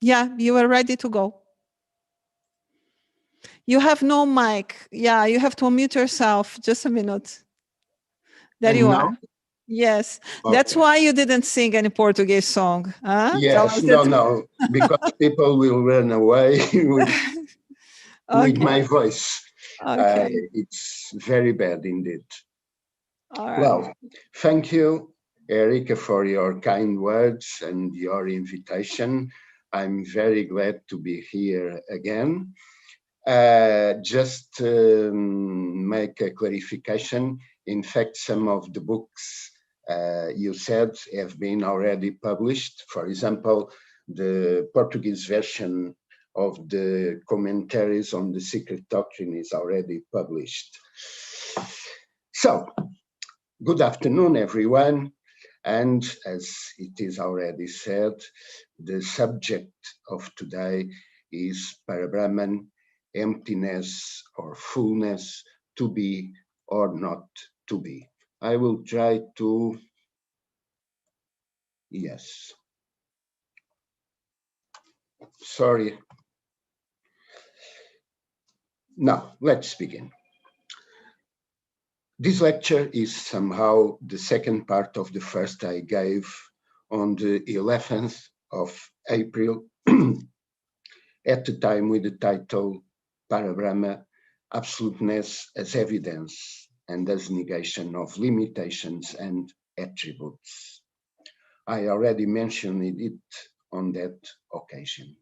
Yeah, you are ready to go. You have no mic. Yeah, you have to unmute yourself. Just a minute. There you are. Yes, that's why you didn't sing any Portuguese song. Huh? Yes, no, because people will run away with my voice. Okay. It's very bad indeed. All right. Well, thank you, Erika, for your kind words and your invitation. I'm very glad to be here again. Just make a clarification. In fact, some of the books you said have been already published. For example, the Portuguese version of the commentaries on the secret doctrine is already published. So, good afternoon, everyone. And as it is already said, the subject of today is Parabrahman, emptiness or fullness, to be or not to be. I will try to, yes. Sorry. Now, let's begin. This lecture is somehow the second part of the first I gave on the 11th of April at the time with the title Parabrahma, Absoluteness as Evidence and as Negation of Limitations and Attributes. I already mentioned it on that occasion.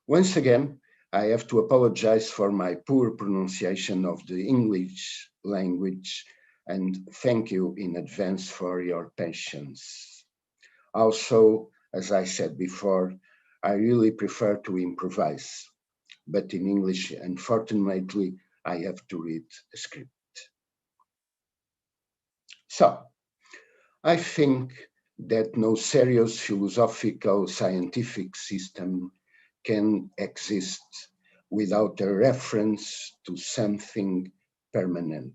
Once again, I have to apologize for my poor pronunciation of the English language and thank you in advance for your patience. Also, as I said before, I really prefer to improvise, but in English, unfortunately, I have to read a script. So, I think that no serious philosophical scientific system can exist without a reference to something permanent,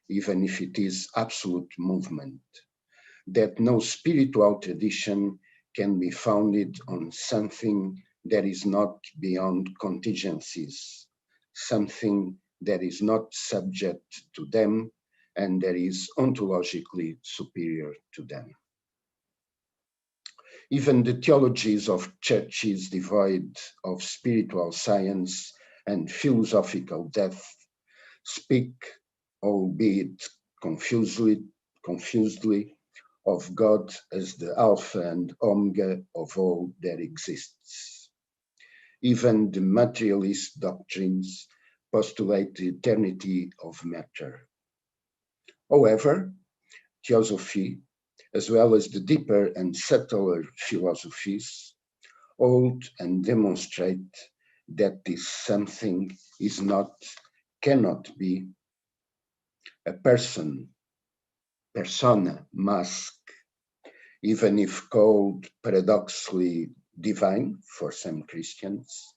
even if it is absolute movement, that no spiritual tradition can be founded on something that is not beyond contingencies, something that is not subject to them and that is ontologically superior to them. Even the theologies of churches devoid of spiritual science and philosophical depth speak, albeit confusedly, of God as the Alpha and Omega of all that exists. Even the materialist doctrines postulate the eternity of matter. However, theosophy, as well as the deeper and subtler philosophies, hold and demonstrate that this something is not, cannot be a person, persona, mask, even if called paradoxically divine for some Christians,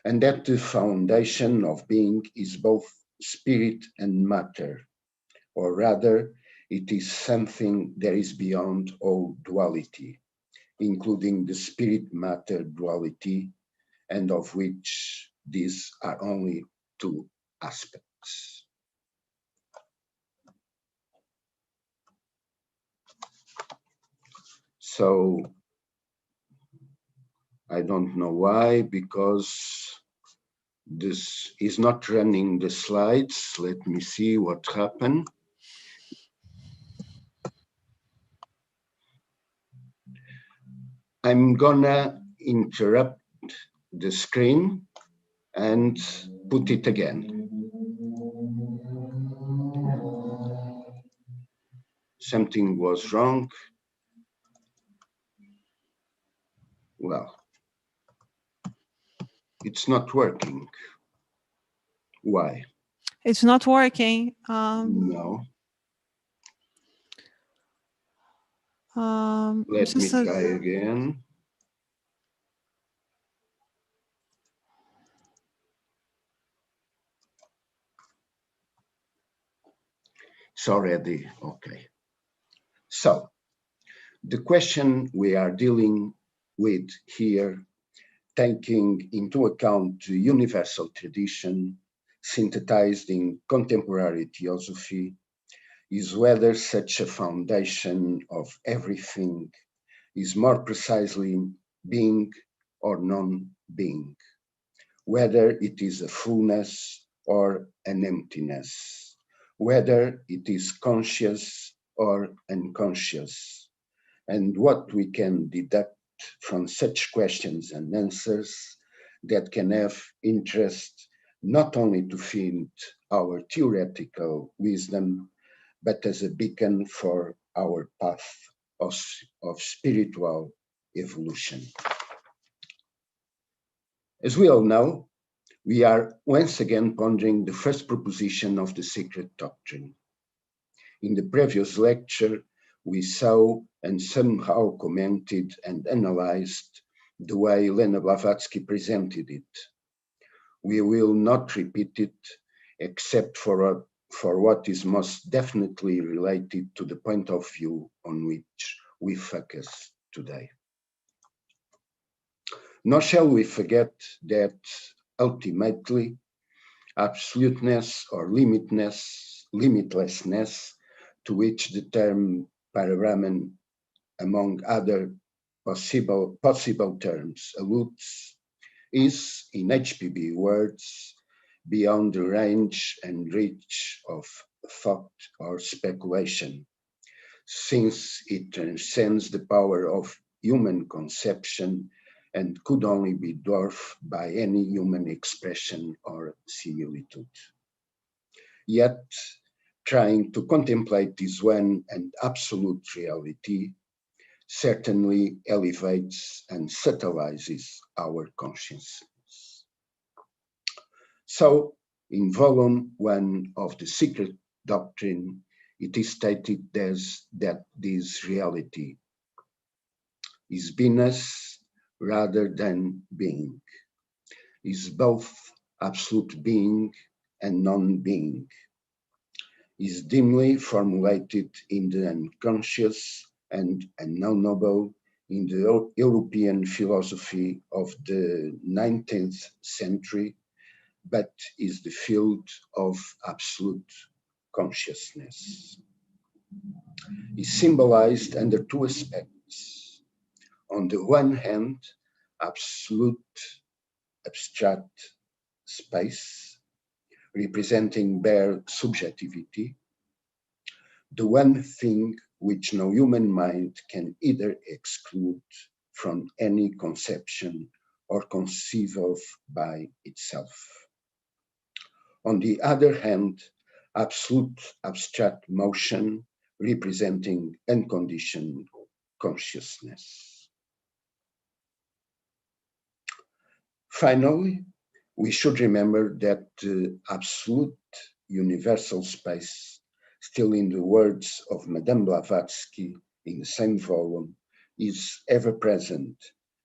and that the foundation of being is both spirit and matter, or rather, it is something that is beyond all duality, including the spirit-matter duality, and of which these are only two aspects. So, I don't know why, because this is not running the slides. Let me see what happened. I'm gonna interrupt the screen and put it again. Something was wrong. Well, it's not working. Why? It's not working. No. Let me try again. It's already okay. So, the question we are dealing with here, taking into account the universal tradition synthesized in contemporary theosophy, is whether such a foundation of everything is more precisely being or non-being, whether it is a fullness or an emptiness, whether it is conscious or unconscious, and what we can deduct from such questions and answers that can have interest not only to feed our theoretical wisdom, but as a beacon for our path of spiritual evolution. As we all know, we are once again pondering the first proposition of the Sacred Doctrine. In the previous lecture, we saw and somehow commented and analyzed the way Lena Blavatsky presented it. We will not repeat it, except for what is most definitely related to the point of view on which we focus today. Nor shall we forget that ultimately, absoluteness or limitlessness, to which the term Parabrahman, among other possible terms, alludes, is, in HPB words, beyond the range and reach of thought or speculation, since it transcends the power of human conception and could only be dwarfed by any human expression or similitude. Yet, trying to contemplate this one and absolute reality certainly elevates and subtilizes our consciousness. So, in volume 1 of the Secret Doctrine, it is stated that this reality is beingness rather than being, is both absolute being and non-being, is dimly formulated in the unconscious and unknowable in the European philosophy of the 19th century, but is the field of absolute consciousness. Is symbolized under two aspects. On the one hand, absolute abstract space, representing bare subjectivity, the one thing which no human mind can either exclude from any conception or conceive of by itself. On the other hand, absolute abstract motion, representing unconditioned consciousness. Finally, we should remember that absolute universal space, still in the words of Madame Blavatsky in the same volume, is ever present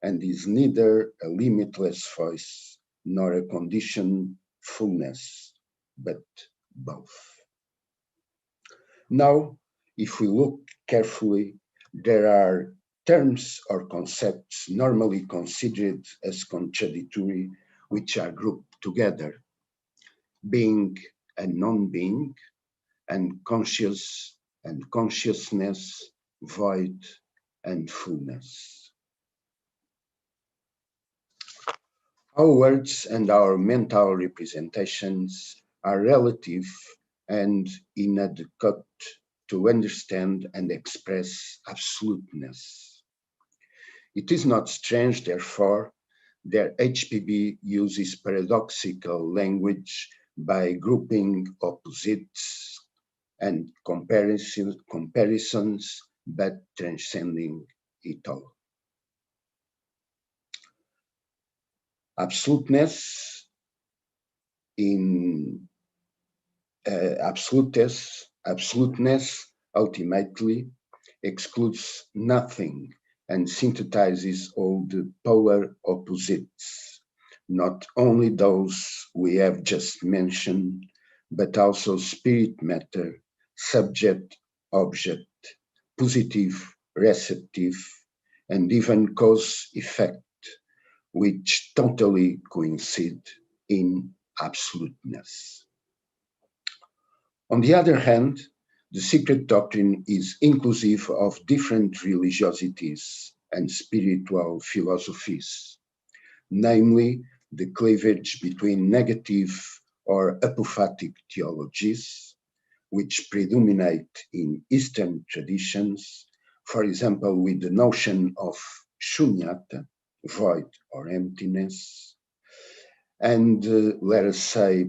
and is neither a limitless voice nor a conditioned fullness, but both. Now, if we look carefully, there are terms or concepts normally considered as contradictory, which are grouped together: being and non-being, and conscious and consciousness, void and fullness. Our words and our mental representations are relative and inadequate to understand and express absoluteness. It is not strange, therefore, that HPB uses paradoxical language by grouping opposites and comparisons, but transcending it all. Absoluteness absoluteness ultimately excludes nothing and synthesizes all the polar opposites, not only those we have just mentioned, but also spirit matter, subject, object, positive, receptive, and even cause-effect, which totally coincide in absoluteness. On the other hand, the secret doctrine is inclusive of different religiosities and spiritual philosophies, namely the cleavage between negative or apophatic theologies, which predominate in Eastern traditions, for example, with the notion of shunyata, void or emptiness, and let us say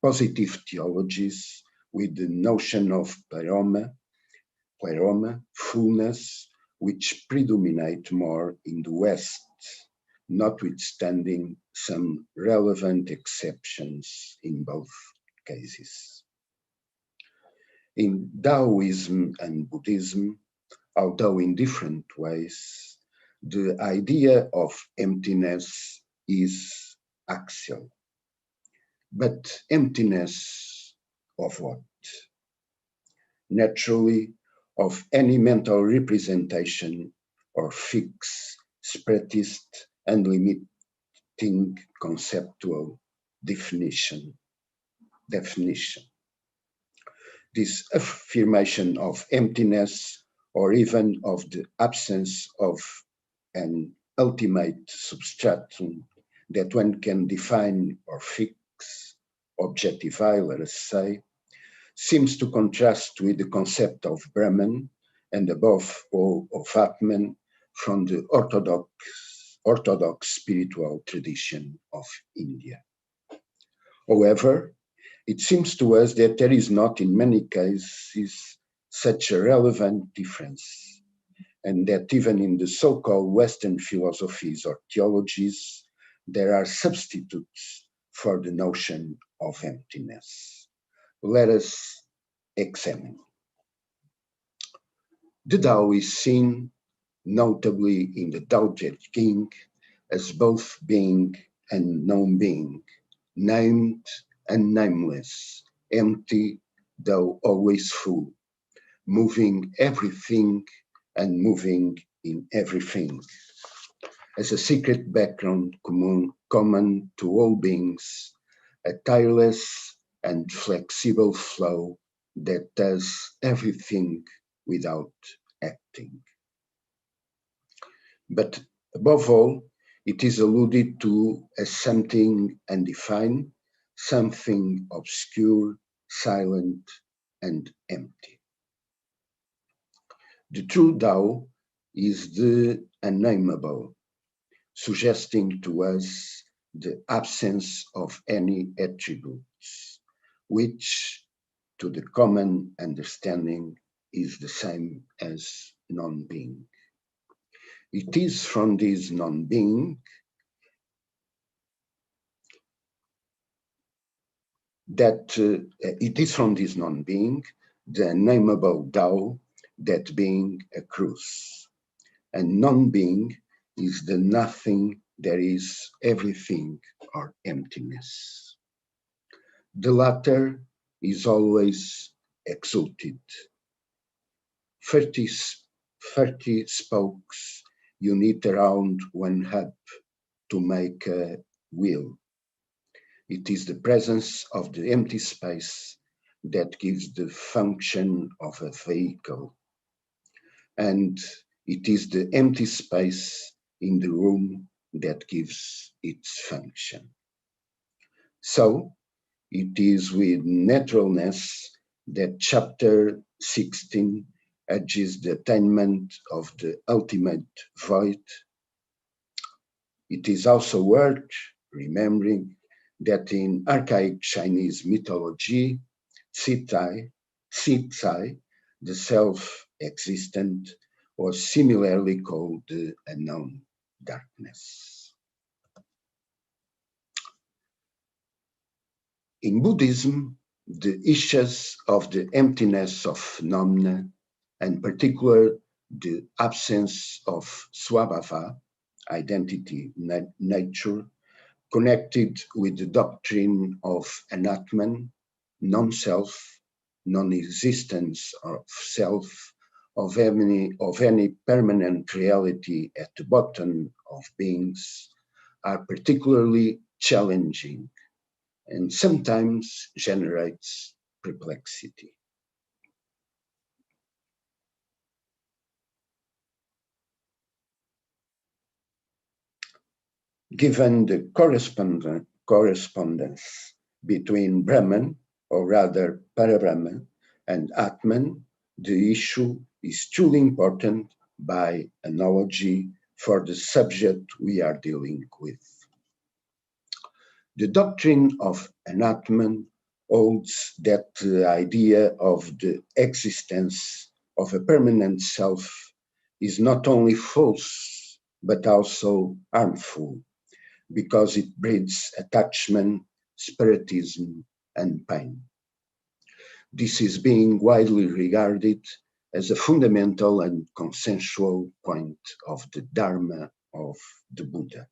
positive theologies with the notion of pleroma, fullness, which predominate more in the West, notwithstanding some relevant exceptions in both cases. In Daoism and Buddhism, although in different ways, the idea of emptiness is axial. But emptiness of what? Naturally, of any mental representation or fixed, separatist, and limiting conceptual definition. This affirmation of emptiness, or even of the absence of an ultimate substratum that one can define or fix, objectify, let us say, seems to contrast with the concept of Brahman and above all of Atman from the orthodox spiritual tradition of India. However, it seems to us that there is not in many cases such a relevant difference, and that even in the so-called Western philosophies or theologies, there are substitutes for the notion of emptiness. Let us examine. The Tao is seen, notably in the Tao Te Ching, as both being and non-being, named and nameless, empty though always full, moving everything and moving in everything, as a secret background common to all beings, a tireless and flexible flow that does everything without acting. But above all, it is alluded to as something undefined, something obscure, silent, and empty. The true Tao is the unnameable, suggesting to us the absence of any attributes, which, to the common understanding, is the same as non-being. It is from this non-being the nameable Tao, that being accrues. And non-being is the nothing, there is everything, or emptiness. The latter is always exalted. 30 spokes unite around one hub to make a wheel. It is the presence of the empty space that gives the function of a vehicle. And it is the empty space in the room that gives its function. So, it is with naturalness that chapter 16 urges the attainment of the ultimate void. It is also worth remembering that in archaic Chinese mythology, Cai, the self-existent, was similarly called the unknown darkness. In Buddhism, the issues of the emptiness of phenomena, and particularly the absence of swabhava, identity, nature, connected with the doctrine of Atman, non-self, non-existence of self, of any permanent reality at the bottom of beings are particularly challenging and sometimes generates perplexity. Given the correspondence between Brahman, or rather Parabrahman, and Atman, the issue is truly important by analogy for the subject we are dealing with. The doctrine of an Atman holds that the idea of the existence of a permanent self is not only false, but also harmful, because it breeds attachment, spiritism, and pain. This is being widely regarded as a fundamental and consensual point of the Dharma of the Buddha.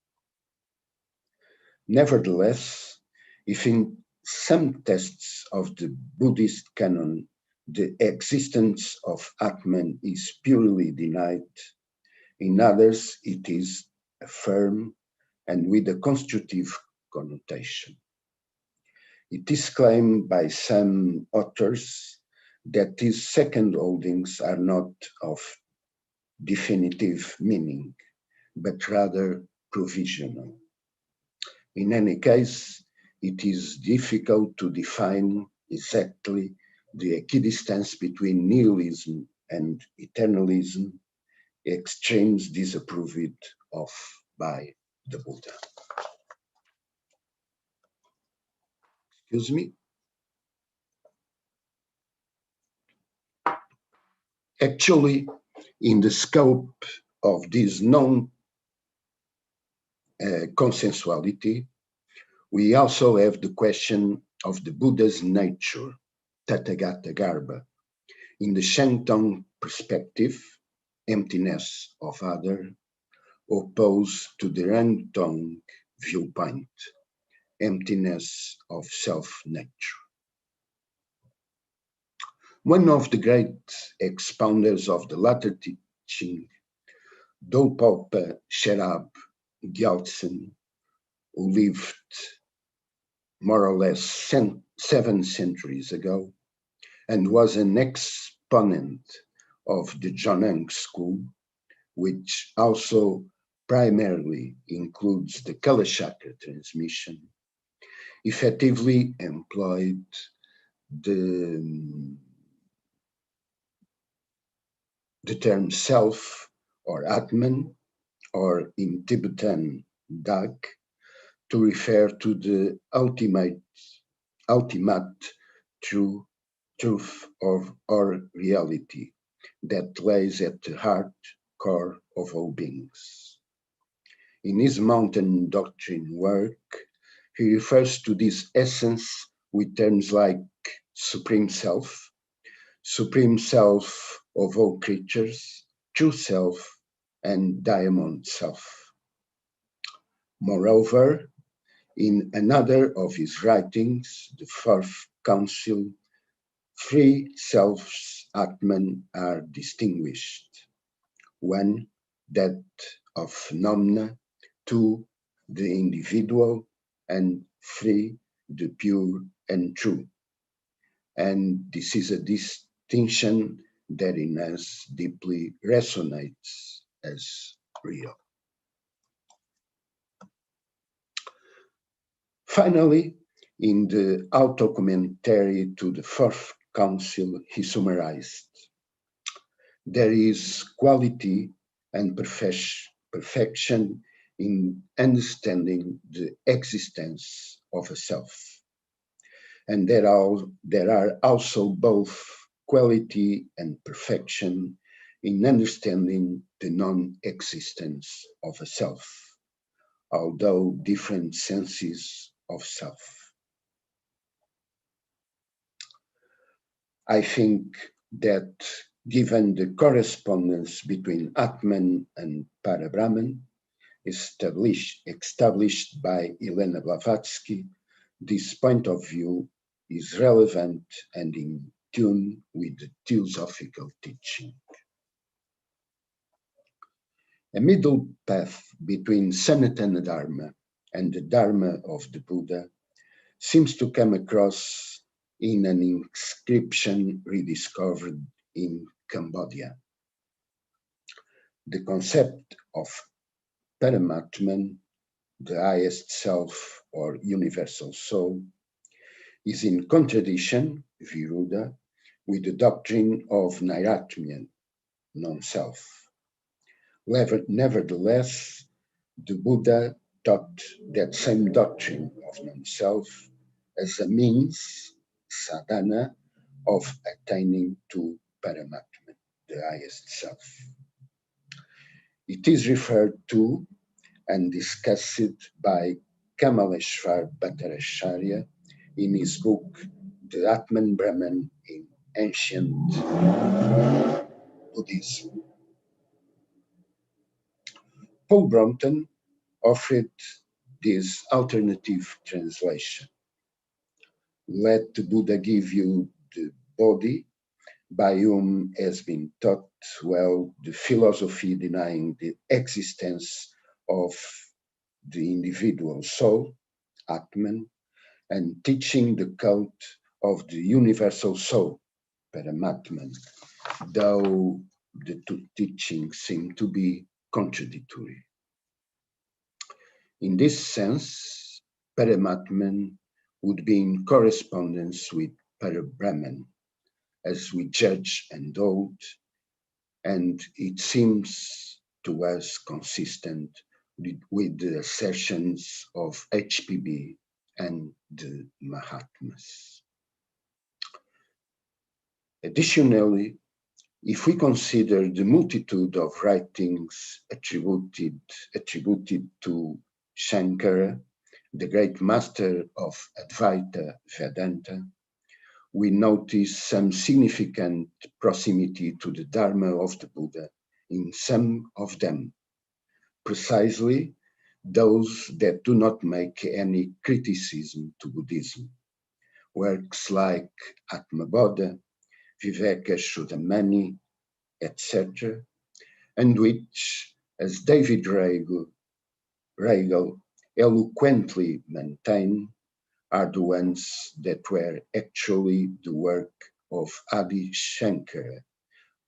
Nevertheless, if in some texts of the Buddhist canon the existence of Atman is purely denied, in others it is affirmed and with a constructive connotation. It is claimed by some authors that these second holdings are not of definitive meaning, but rather provisional. In any case, it is difficult to define exactly the equidistance between nihilism and eternalism, extremes disapproved of by the Buddha. Excuse me. Actually, in the scope of this non-consensuality, we also have the question of the Buddha's nature, Tathagata Garbha. In the Shantung perspective, emptiness of other, opposed to the Rangtong viewpoint, emptiness of self-nature. One of the great expounders of the latter teaching, Dolpopa Sherab Gyaltsen, who lived more or less 7 centuries ago and was an exponent of the Jonang school, which also primarily includes the Kalachakra transmission, effectively employed the term self or Atman, or in Tibetan Dag, to refer to the ultimate truth or reality that lays at the heart core of all beings. In his mountain doctrine work, he refers to this essence with terms like supreme self of all creatures, true self, and diamond self. Moreover, in another of his writings, the Fourth Council, 3 selves, Atman, are distinguished. 1, that of phenomena, 2, the individual, and 3, the pure and true. And this is a distinction that in us deeply resonates as real. Finally, in the auto-commentary to the Fourth Council, he summarized, there is quality and perfection in understanding the existence of a self. And there are also both quality and perfection in understanding the non-existence of a self, although different senses of self. I think that given the correspondence between Atman and Parabrahman, established by Elena Blavatsky, this point of view is relevant and in tune with the theosophical teaching. A middle path between Sanatana Dharma and the Dharma of the Buddha seems to come across in an inscription rediscovered in Cambodia. The concept of Paramatman, the highest self or universal soul, is in contradiction, Viruddha, with the doctrine of Nairatmya, non-self. Nevertheless, the Buddha taught that same doctrine of non-self as a means, sadhana, of attaining to Paramatman, the highest self. It is referred to and discussed by Kamaleshwar Bhattaracharya in his book, The Atman Brahman in Ancient Buddhism. Paul Brompton offered this alternative translation. Let the Buddha give you the body, by whom has been taught well the philosophy denying the existence of the individual soul, Atman, and teaching the cult of the universal soul, Paramatman, though the two teachings seem to be contradictory. In this sense, Paramatman would be in correspondence with Parabrahman, as we judge and hold, and it seems to us consistent with the assertions of HPB and the Mahatmas. Additionally, if we consider the multitude of writings attributed to Shankara, the great master of Advaita Vedanta, we notice some significant proximity to the Dharma of the Buddha in some of them, precisely those that do not make any criticism to Buddhism. Works like Atmabodha, Viveka Chudamani, etc., and which, as David Reigel eloquently maintained, are the ones that were actually the work of Adi Shankara,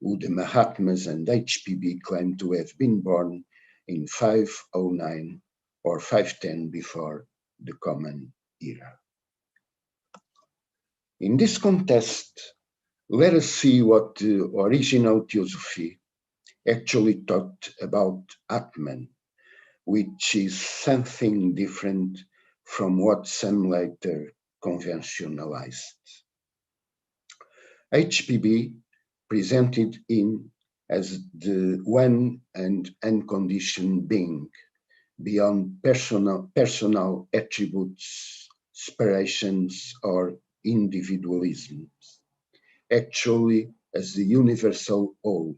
who the Mahatmas and HPB claim to have been born in 509 or 510 before the Common Era. In this context, let us see what the original theosophy actually taught about Atman, which is something different from what some later conventionalized. HPB presented him as the one and unconditioned being, beyond personal attributes, aspirations, or individualisms, actually as the universal all,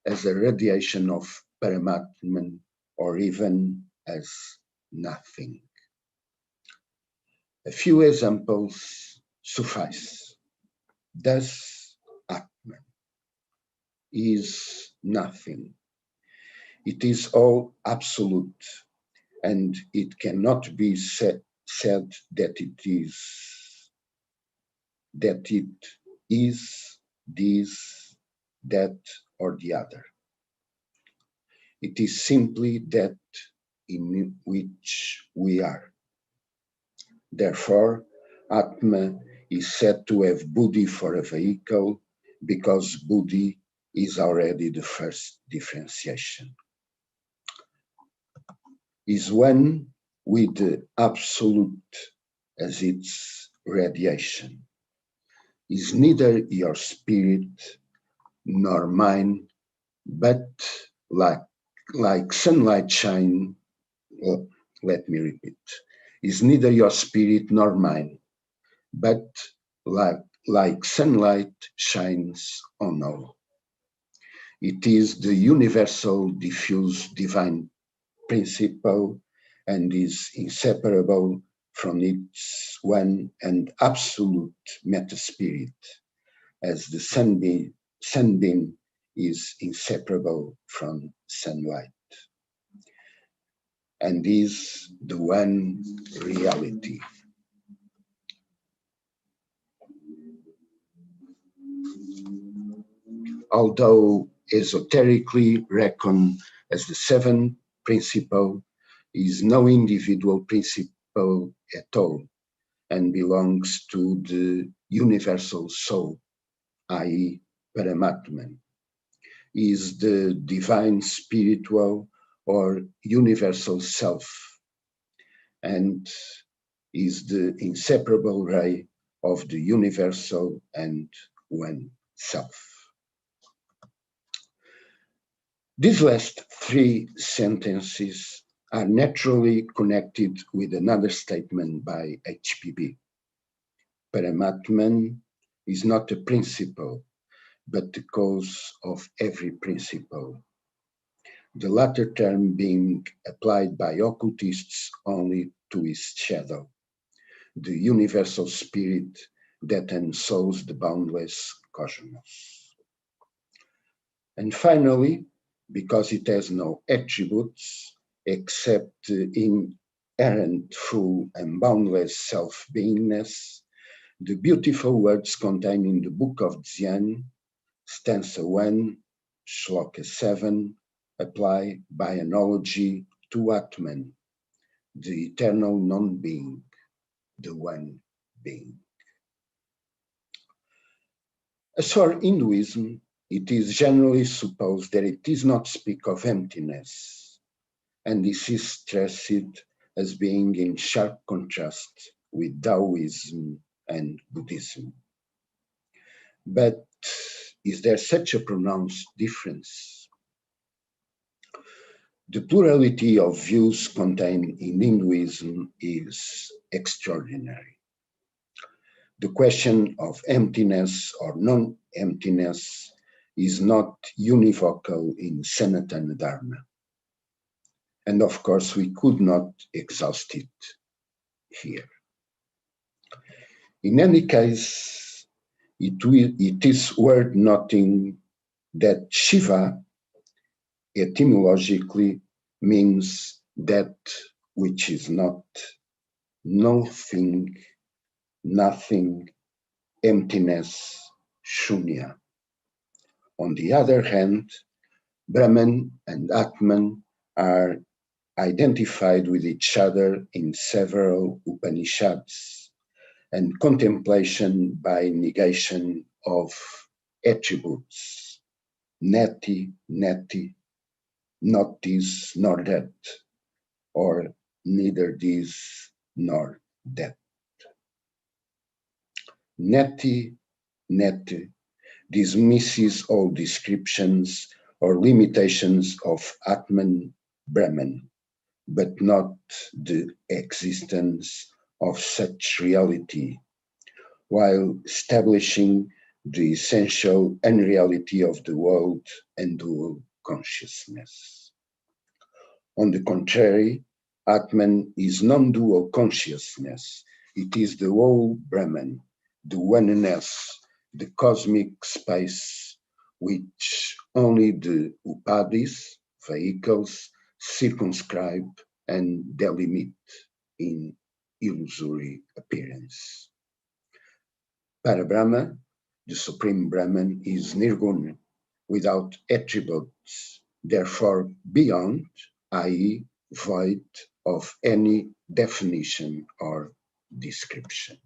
as a radiation of Paramatman, or even as nothing. A few examples suffice. Thus, Atman is nothing. It is all absolute, and it cannot be said that it is this, that, or the other. It is simply that in which we are. Therefore, Atma is said to have Buddhi for a vehicle because Buddhi is already the first differentiation. Is one with the absolute as its radiation. Is neither your spirit nor mine, but like sunlight shine. Let me repeat. Is neither your spirit nor mine, but like sunlight shines on all. It is the universal diffuse divine principle and is inseparable from its one and absolute meta-spirit, as the sunbeam is inseparable from sunlight. and is the one reality. Although esoterically reckoned as the seventh principle, is no individual principle at all, and belongs to the universal soul, i.e. Paramatman, is the divine spiritual or universal self, and is the inseparable ray of the universal and one self. These last three sentences are naturally connected with another statement by HPB. Paramatman is not a principle, but the cause of every principle. The latter term being applied by occultists only to his shadow, the universal spirit that ensouls the boundless cosmos. And finally, because it has no attributes except inherent full and boundless self-beingness, the beautiful words contained in the Book of Dzyan, stanza 1, shloka 7, apply by analogy to Atman, the eternal non-being, the one being. As for Hinduism, it is generally supposed that it does not speak of emptiness, and this is stressed as being in sharp contrast with Daoism and Buddhism. But is there such a pronounced difference? The plurality of views contained in Hinduism is extraordinary. The question of emptiness or non-emptiness is not univocal in Sanatana Dharma. And of course, we could not exhaust it here. In any case, it is worth noting that Shiva etymologically means that which is not, nothing, nothing, emptiness, shunya. On the other hand, Brahman and Atman are identified with each other in several Upanishads, and contemplation by negation of attributes, neti, neti, not this nor that, or neither this nor that. Neti, neti dismisses all descriptions or limitations of Atman, Brahman, but not the existence of such reality, while establishing the essential unreality of the world and dual consciousness. On the contrary, Atman is non-dual consciousness. It is the whole Brahman, the oneness, the cosmic space, which only the upadhis, vehicles, circumscribe and delimit in illusory appearance. Parabrahman, the supreme Brahman, is nirguna, without attributes, therefore beyond, i.e., void of any definition or description.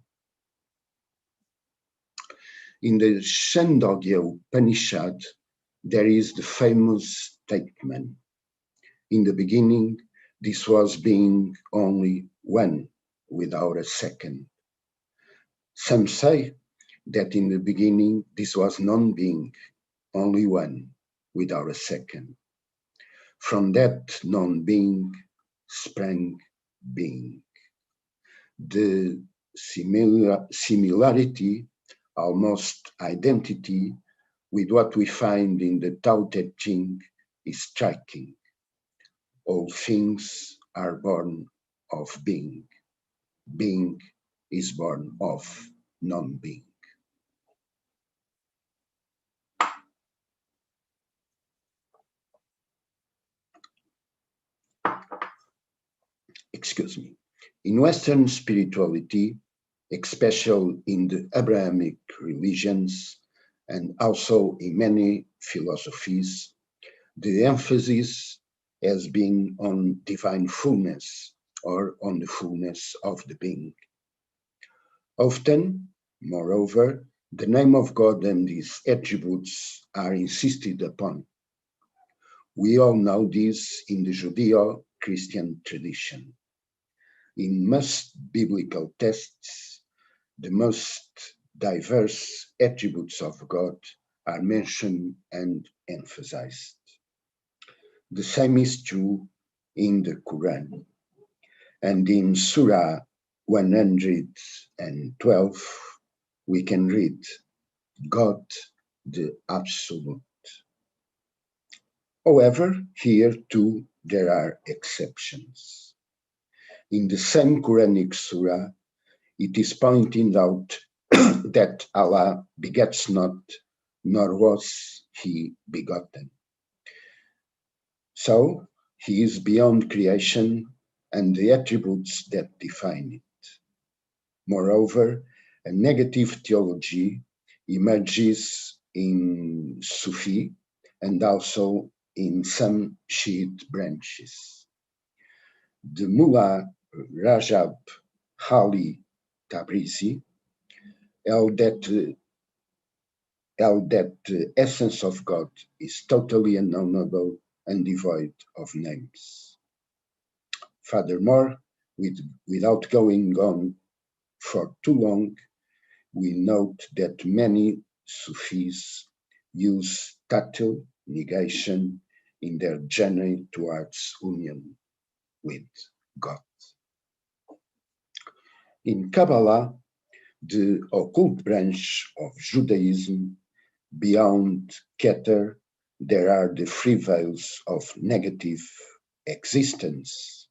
In the Chandogya Upanishad, there is the famous statement, in the beginning, this was being only one, without a second. Some say that in the beginning, this was non-being, only one, without a second. From that non-being sprang being. The similarity, almost identity, with what we find in the Tao Te Ching is striking. All things are born of being. Being is born of non-being. excuse me, in Western spirituality, especially in the Abrahamic religions and also in many philosophies, the emphasis has been on divine fullness or on the fullness of the being. Often, moreover, the name of God and his attributes are insisted upon. We all know this in the Judeo-Christian tradition. In most biblical texts, the most diverse attributes of God are mentioned and emphasized. The same is true in the Quran. And in Surah 112, we can read, God the Absolute. However, here too there are exceptions. In the same Quranic Surah, it is pointed out that Allah begets not, nor was he begotten. So, he is beyond creation and the attributes that define it. Moreover, a negative theology emerges in Sufi and also in some Shiite branches. The Mullah Rajab Ali Tabrizi held that the essence of God is totally unknowable and devoid of names. Furthermore, without going on for too long, we note that many Sufis use total negation in their journey towards union with God. In Kabbalah, the occult branch of Judaism, beyond Keter, there are the three veils of negative existence,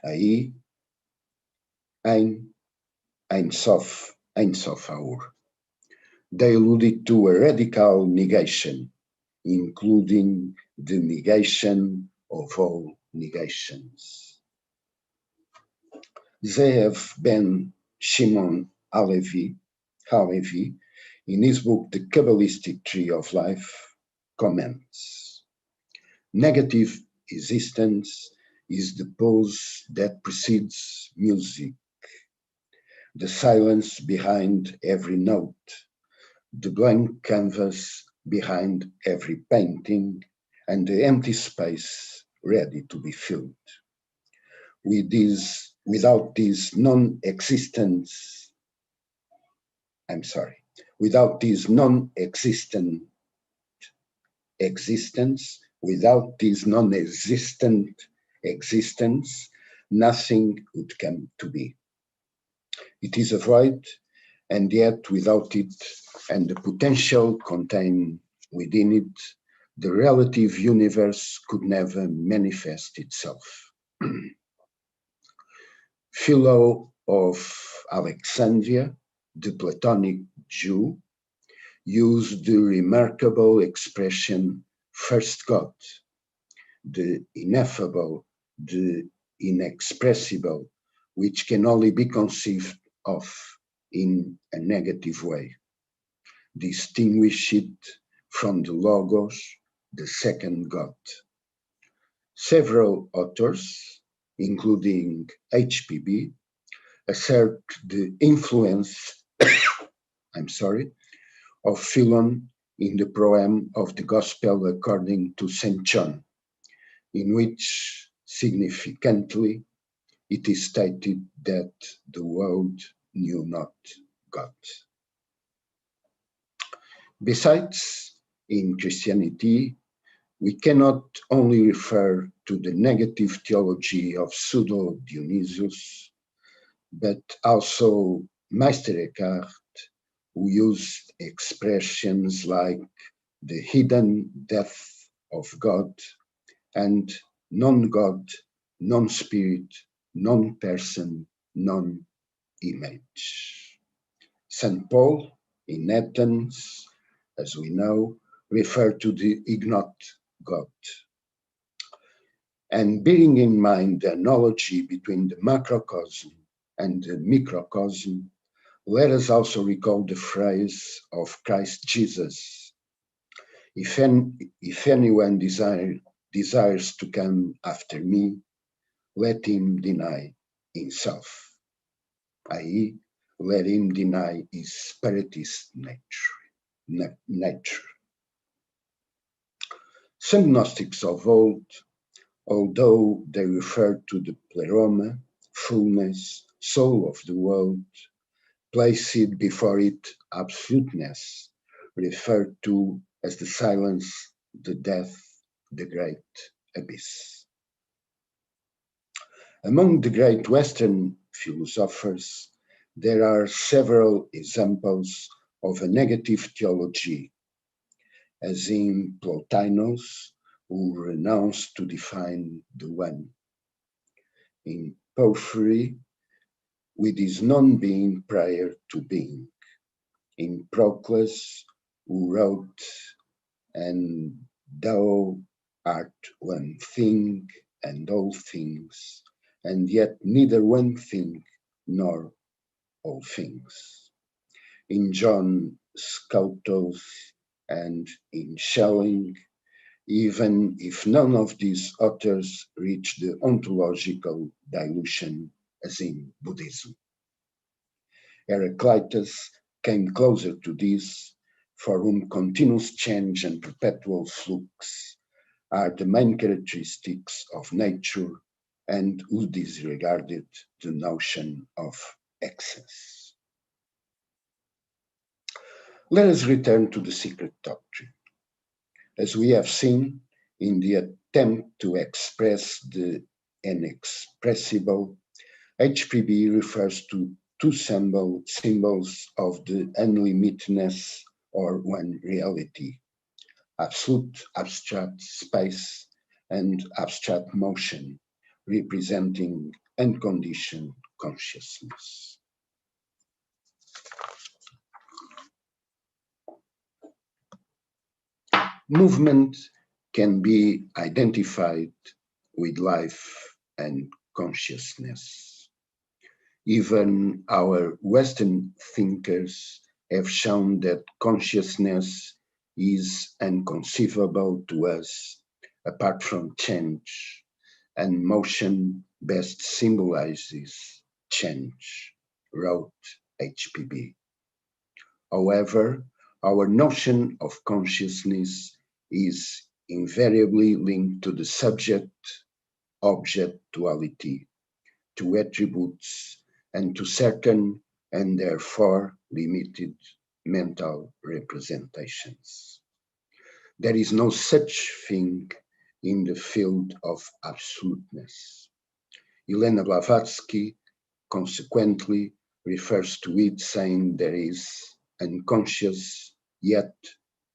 i.e., Ein Sof Aur. They alluded to a radical negation, including the negation of all negations. Ze'ev ben Shimon Halevi, in his book The Kabbalistic Tree of Life, comments, negative existence is the pause that precedes music, the silence behind every note, the blank canvas behind every painting, and the empty space ready to be filled. Without this non-existent existence, nothing would come to be. It is a void, and yet without it and the potential contained within it, the relative universe could never manifest itself. Philo of Alexandria, the Platonic Jew, used the remarkable expression first God, the ineffable, the inexpressible, which can only be conceived of in a negative way. Distinguish it from the Logos, the second God. Several authors, including HPB, assert the influence of Philon in the poem of the Gospel according to St. John, in which significantly it is stated that the world knew not God. Besides, in Christianity, we cannot only refer to the negative theology of Pseudo-Dionysius, but also Meister Eckhart, who used expressions like the hidden depth of God and non-God, non-spirit, non-person, non-image. St. Paul in Athens, as we know, referred to the ignote God. And bearing in mind the analogy between the macrocosm and the microcosm, let us also recall the phrase of Christ Jesus, if anyone desires to come after me, let him deny himself, i.e., let him deny his spiritist nature. Some Gnostics of old, although they refer to the pleroma, fullness, soul of the world, placed before it absoluteness, referred to as the silence, the death, the great abyss. Among the great Western philosophers, there are several examples of a negative theology, as in Plotinus, who renounced to define the one. In Porphyry, with his non-being prior to being. In Proclus, who wrote, and thou art one thing and all things, and yet neither one thing nor all things. In John Scotus and in Schelling, even if none of these authors reach the ontological dilution as in Buddhism. Heraclitus came closer to this, for whom continuous change and perpetual flux are the main characteristics of nature, and who disregarded the notion of excess. Let us return to the secret doctrine. As we have seen, in the attempt to express the inexpressible, HPB refers to two symbols of the unlimitedness or one reality, absolute abstract space and abstract motion, representing unconditioned consciousness. Movement can be identified with life and consciousness. Even our Western thinkers have shown that consciousness is inconceivable to us apart from change, and motion best symbolizes change, wrote HPB. However, our notion of consciousness is invariably linked to the subject-object duality, to attributes, and to certain and therefore limited mental representations. There is no such thing in the field of absoluteness. Elena Blavatsky consequently refers to it, saying there is unconscious yet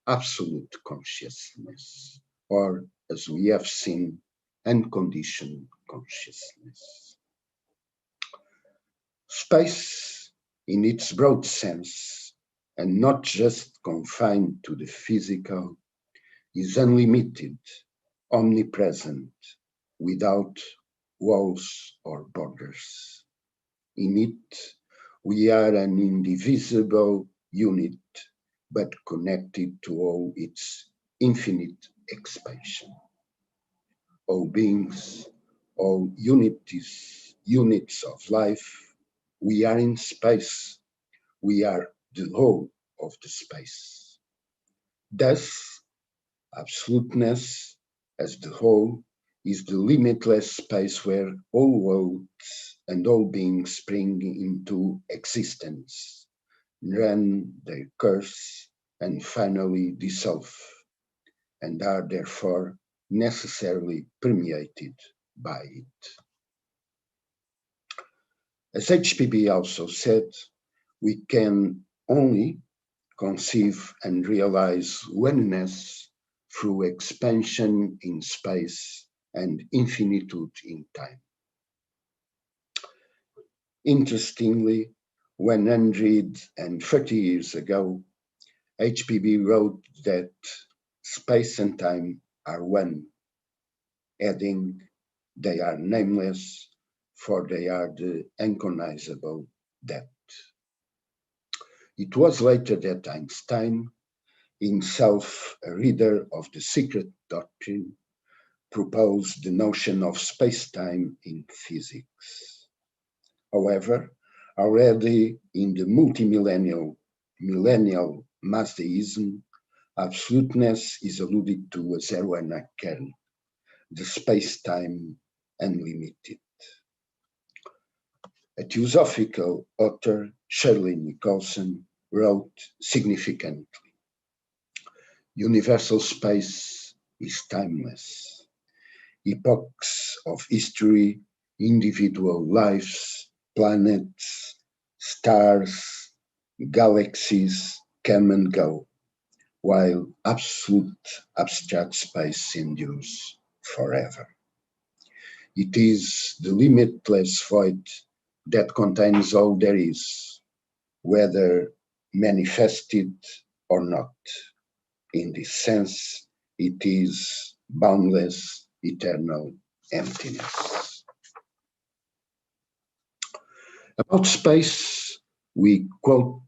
absolute consciousness, or as we have seen, unconditioned consciousness. Space, in its broad sense, and not just confined to the physical, is unlimited, omnipresent, without walls or borders. In it, we are an indivisible unit, but connected to all its infinite expansion. All beings, all units of life, we are in space. We are the whole of the space. Thus, absoluteness as the whole is the limitless space where all worlds and all beings spring into existence, run their course, and finally dissolve, and are therefore necessarily permeated by it. As HPB also said, we can only conceive and realize oneness through expansion in space and infinitude in time. Interestingly, 130 years ago, HPB wrote that space and time are one, adding, They are nameless, for they are the uncognizable that. It was later that Einstein, himself a reader of the secret doctrine, proposed the notion of space-time in physics. However, already in the millennial mass deism, absoluteness is alluded to as Erwan Kern, the space-time unlimited. A theosophical author, Shirley Nicholson, wrote significantly, "Universal space is timeless. Epochs of history, individual lives, planets, stars, galaxies come and go, while absolute abstract space endures forever. It is the limitless void that contains all there is, whether manifested or not. In this sense, it is boundless, eternal emptiness." About space, we quote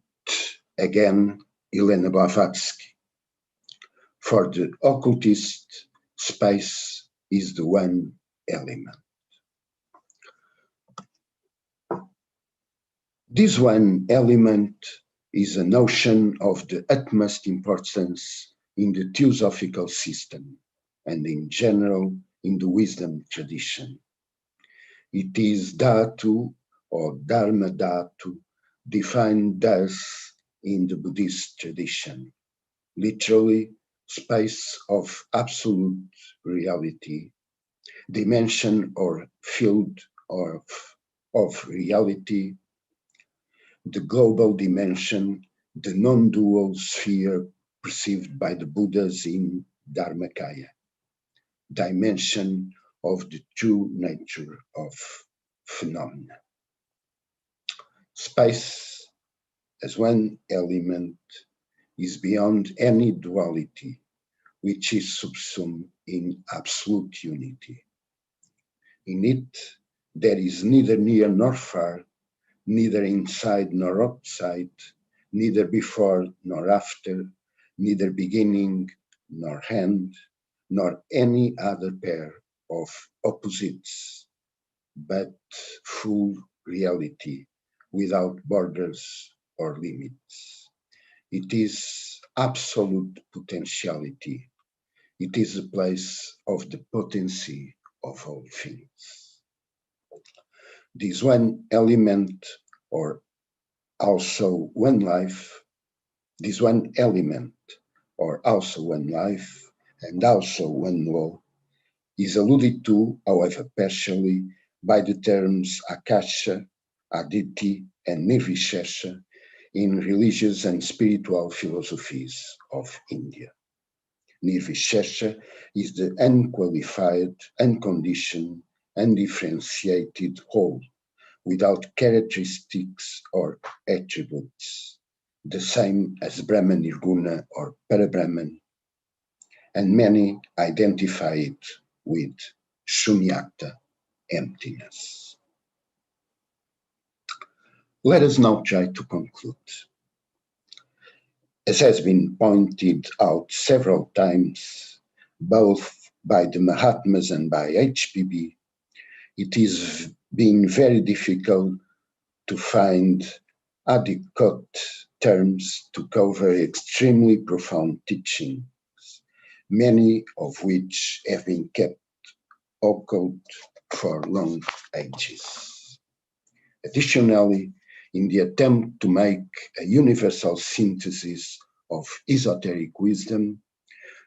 again Helena Blavatsky. For the occultist, space is the one element. This one element is a notion of the utmost importance in the theosophical system and in general in the wisdom tradition. It is Dhatu or Dharma Dhatu, defined thus in the Buddhist tradition, literally space of absolute reality, dimension or field of reality, the global dimension, the non-dual sphere perceived by the Buddhas in Dharmakaya, dimension of the true nature of phenomena. Space as one element is beyond any duality, which is subsumed in absolute unity. In it, there is neither near nor far, neither inside nor outside, neither before nor after, neither beginning nor end, nor any other pair of opposites, but full reality without borders or limits. It is absolute potentiality. It is the place of the potency of all things. This one element, or also one life, this one element, or also one life, and also one law, is alluded to, however partially, by the terms akasha, aditi, and nirvishesha in religious and spiritual philosophies of India. Nirvishesha is the unqualified, unconditioned, undifferentiated whole, without characteristics or attributes, the same as Brahman Nirguna or Parabrahman, and many identify it with Shunyata, emptiness. Let us now try to conclude. As has been pointed out several times, both by the Mahatmas and by HPB, it is been very difficult to find adequate terms to cover extremely profound teachings, many of which have been kept occult for long ages. Additionally, in the attempt to make a universal synthesis of esoteric wisdom,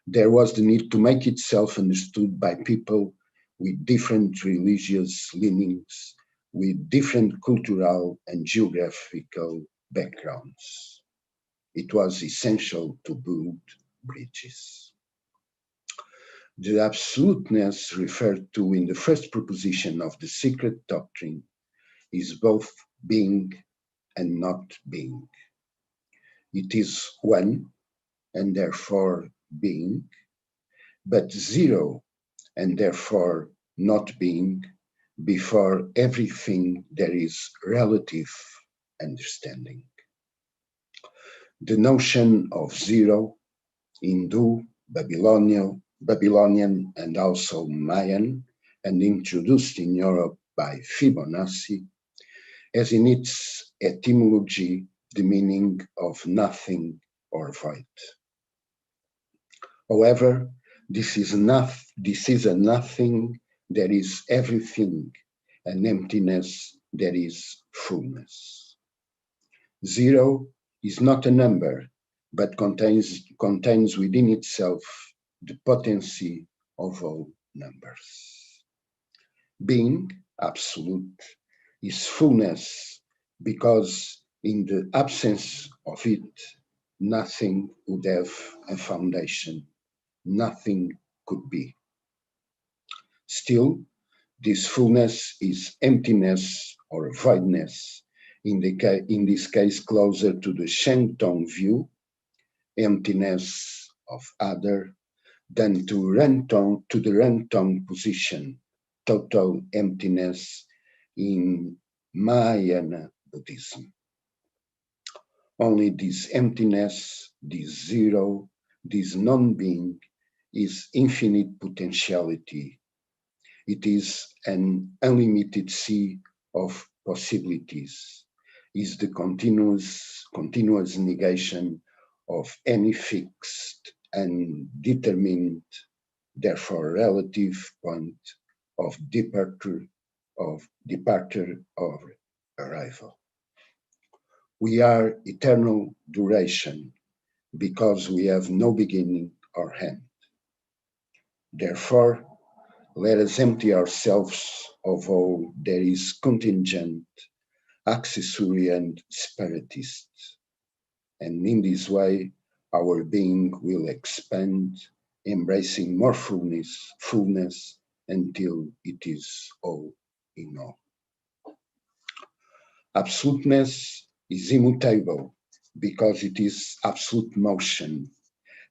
there was the need to make itself understood by people with different religious leanings, with different cultural and geographical backgrounds. It was essential to build bridges. The absoluteness referred to in the first proposition of the secret doctrine is both being and not being. It is one and therefore being, but zero and therefore not being, before everything there is relative understanding. The notion of zero, Hindu, Babylonian, and also Mayan, and introduced in Europe by Fibonacci, has in its etymology the meaning of nothing or void. However, this is a nothing that is everything, an emptiness that is fullness. Zero is not a number, but contains within itself the potency of all numbers. Being, absolute, is fullness, because in the absence of it, nothing would have a foundation, nothing could be. Still, this fullness is emptiness or voidness, in this case closer to the Shenton view, emptiness of other, than to the Rentong position, total emptiness in Mahayana Buddhism. Only this emptiness, this zero, this non-being is infinite potentiality. It is an unlimited sea of possibilities, is the continuous negation of any fixed and determined, therefore relative point of departure or arrival. We are eternal duration because we have no beginning or end. Therefore, let us empty ourselves of all that is contingent, accessory, and spiritist. And in this way, our being will expand, embracing more fullness until it is all in all. Absoluteness is immutable because it is absolute motion,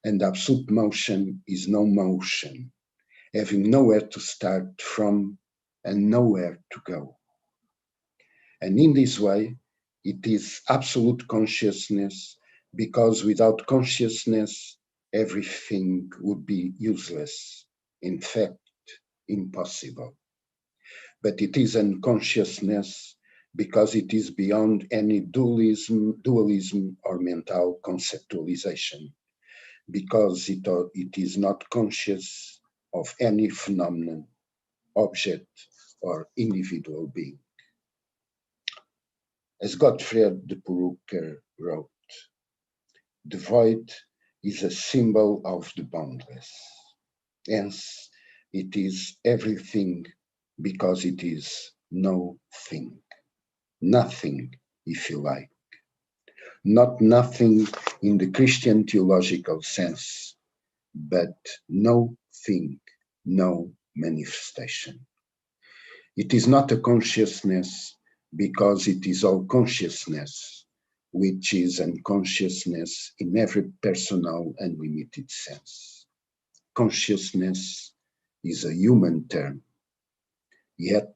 and absolute motion is no motion, having nowhere to start from and nowhere to go. And in this way, it is absolute consciousness, because without consciousness, everything would be useless, in fact, impossible. But it is unconsciousness because it is beyond any dualism or mental conceptualization, because it is not conscious of any phenomenon, object, or individual being. As Gottfried de Purucker wrote, the void is a symbol of the boundless. Hence, it is everything because it is no thing. Nothing, if you like. Not nothing in the Christian theological sense, but no thing, no manifestation. It is not a consciousness because it is all consciousness, which is unconsciousness in every personal and limited sense. Consciousness is a human term, yet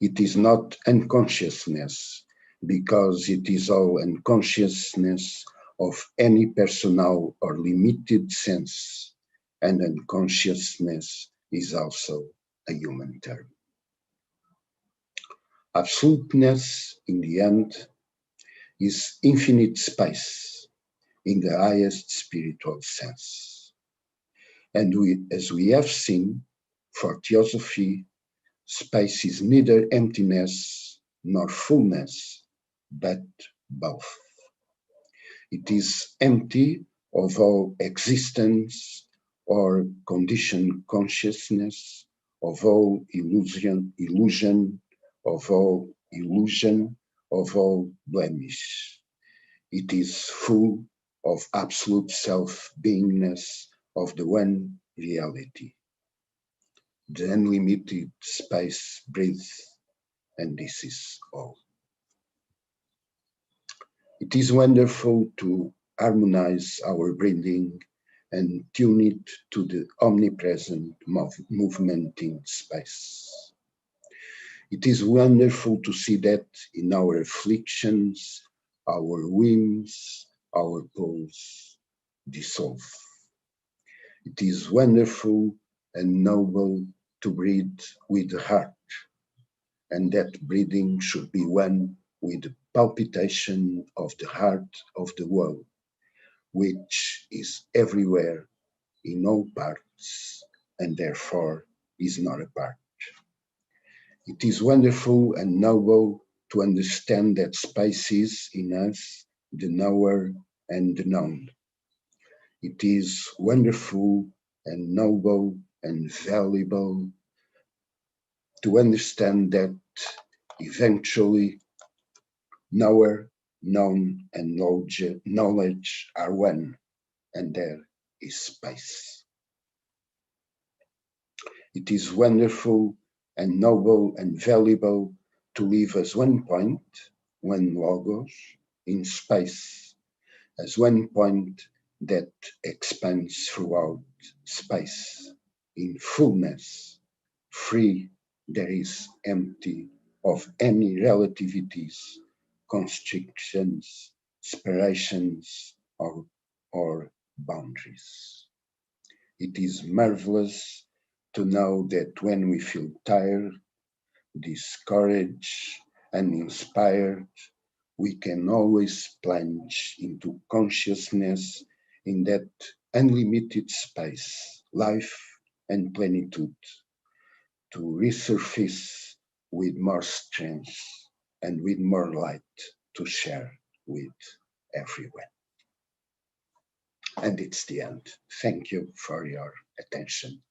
it is not unconsciousness because it is all unconsciousness of any personal or limited sense, and unconsciousness is also a human term. Absoluteness, in the end, is infinite space in the highest spiritual sense. And as we have seen, for theosophy, space is neither emptiness nor fullness, but both. It is empty of all existence or conditioned consciousness, of all illusion, of all blemish. It is full of absolute self-beingness of the one reality. The unlimited space breathes, and this is all. It is wonderful to harmonize our breathing and tune it to the omnipresent movement in space. It is wonderful to see that in our afflictions, our whims, our pulls dissolve. It is wonderful and noble to breathe with the heart, and that breathing should be one with the palpitation of the heart of the world, which is everywhere in all parts, and therefore is not apart. It is wonderful and noble to understand that space is in us the knower and the known. It is wonderful and noble and valuable to understand that eventually knower, known, and knowledge are one, and there is space. It is wonderful and noble and valuable to live as one point, one logos, in space, as one point that expands throughout space, in fullness, free, there is empty of any relativities, constrictions, separations, or boundaries. It is marvelous to know that when we feel tired, discouraged, and inspired, we can always plunge into consciousness in that unlimited space, life and plenitude, to resurface with more strength and with more light to share with everyone. And it's the end. Thank you for your attention.